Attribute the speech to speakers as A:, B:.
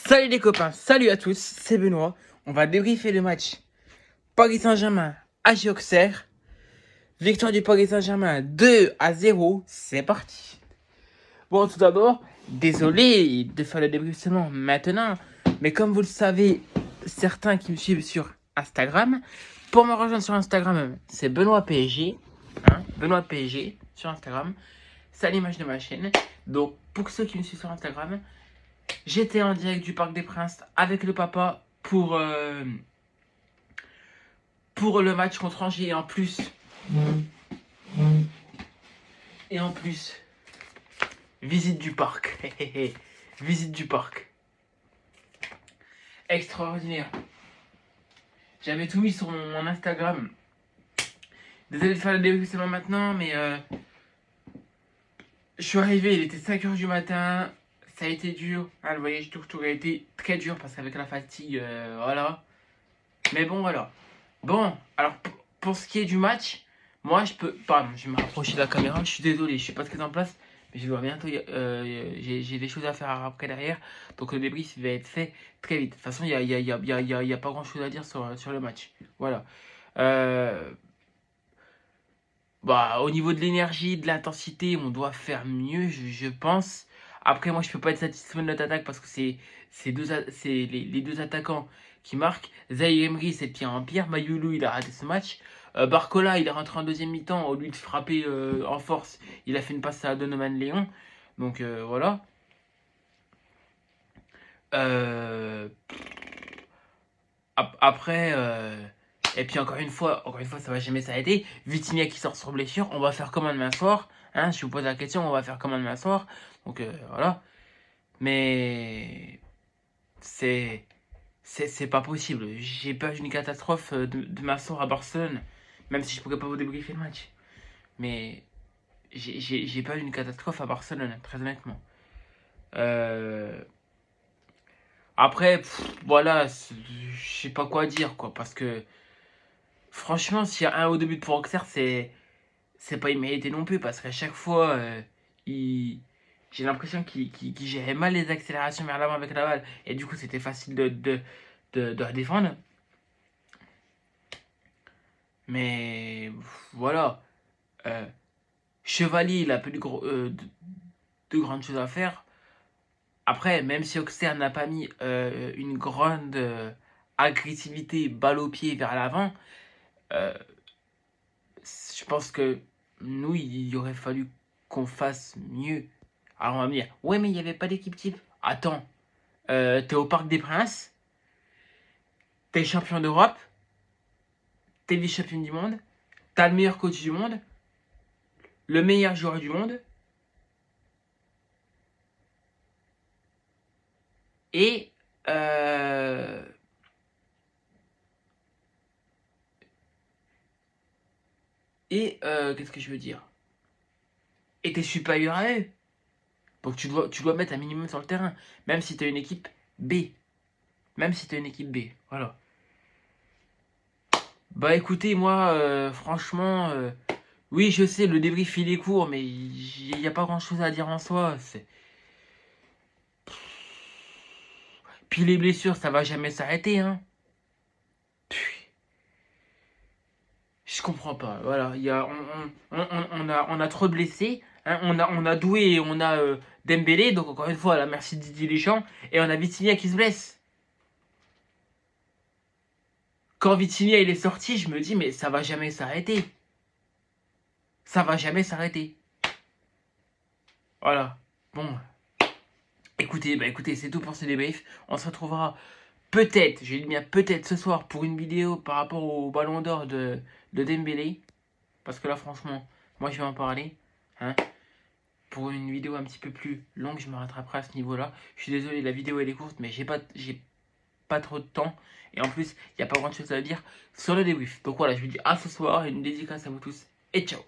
A: Salut les copains, salut à tous, c'est Benoît. On va débriefer le match Paris Saint-Germain à Auxerre. Victoire du Paris Saint-Germain 2-0, c'est parti. Bon, tout d'abord, désolé de faire le débrief seulement maintenant, mais comme vous le savez, certains qui me suivent sur Instagram, pour me rejoindre sur Instagram, c'est Benoît PSG, Benoît PSG sur Instagram, c'est l'image de ma chaîne. Donc, pour ceux qui me suivent sur Instagram, j'étais en direct du Parc des Princes avec le papa pour le match contre Angers et en plus, visite du parc. Visite du parc. Extraordinaire. J'avais tout mis sur mon Instagram. Désolé de faire le débrief seulement maintenant, mais je suis arrivé, il était 5h du matin. Ça a été dur. Ah, le voyage tour a été très dur parce qu'avec la fatigue, voilà. Mais bon, voilà. Bon, alors pour ce qui est du match, moi je peux. Pardon, je vais me rapprocher de la caméra. Je suis désolé, je suis pas très en place, mais je dois bientôt. J'ai des choses à faire après derrière. Donc le débrief va être fait très vite. De toute façon, il y a pas grand chose à dire sur le match. Voilà. Au niveau de l'énergie, de l'intensité, on doit faire mieux, je pense. Après, moi, je peux pas être satisfait de notre attaque parce que c'est les deux attaquants qui marquent. Zaïre Emery, c'est de pire en pire. Mayoulou, il a raté ce match. Barcola, il est rentré en deuxième mi-temps. Au lieu de frapper en force, il a fait une passe à Donovan Léon. Donc, voilà. Après, et puis encore une fois, ça va jamais s'arrêter. Vitinha qui sort sur blessure, on va faire comment demain soir, hein, si je vous pose la question, on va faire comment demain soir. Donc voilà. Mais c'est pas possible. J'ai peur d'une catastrophe demain soir à Barcelone, même si je pourrais pas vous débriefer le match. Mais j'ai peur d'une catastrophe à Barcelone, très honnêtement. Après, voilà, je sais pas quoi dire, quoi, parce que franchement, s'il y a un ou deux buts pour Auxerre, c'est pas immérité non plus, parce qu'à chaque fois, j'ai l'impression qu'il gérait mal les accélérations vers l'avant avec la balle, et du coup, c'était facile de la défendre. Mais voilà, Chevalier, il a peu de grandes choses à faire. Après, même si Auxerre n'a pas mis une grande agressivité, balle au pied vers l'avant, je pense que nous, il aurait fallu qu'on fasse mieux. Alors on va me dire, ouais, mais il n'y avait pas d'équipe type. Attends, t'es au Parc des Princes, t'es champion d'Europe, t'es vice-champion du monde, t'as le meilleur coach du monde, le meilleur joueur du monde, et qu'est-ce que je veux dire? Et t'es supérieur à eux. Donc tu dois mettre un minimum sur le terrain, même si t'as une équipe B. Même si t'as une équipe B. Voilà. Bah écoutez, moi, franchement, oui, je sais, le débrief il est court, mais il n'y a pas grand chose à dire en soi. Puis les blessures, ça va jamais s'arrêter, hein. Je comprends pas. Voilà, on a trop de blessés. Hein, on a Doué et on a Dembélé. Donc encore une fois, là, merci Didier Deschamps. Et on a Vitinha qui se blesse. Quand Vitinha il est sorti, je me dis, mais ça va jamais s'arrêter. Ça va jamais s'arrêter. Voilà. Bon. Écoutez, c'est tout pour ce débrief. On se retrouvera peut-être, je vais dire bien peut-être ce soir pour une vidéo par rapport au ballon d'or de Dembélé. Parce que là, franchement, moi je vais en parler. Hein. Pour une vidéo un petit peu plus longue, je me rattraperai à ce niveau-là. Je suis désolé, la vidéo elle est courte, mais j'ai pas trop de temps. Et en plus, il n'y a pas grand chose à dire sur le débrief. Donc voilà, je vous dis à ce soir, une dédicace à vous tous et ciao.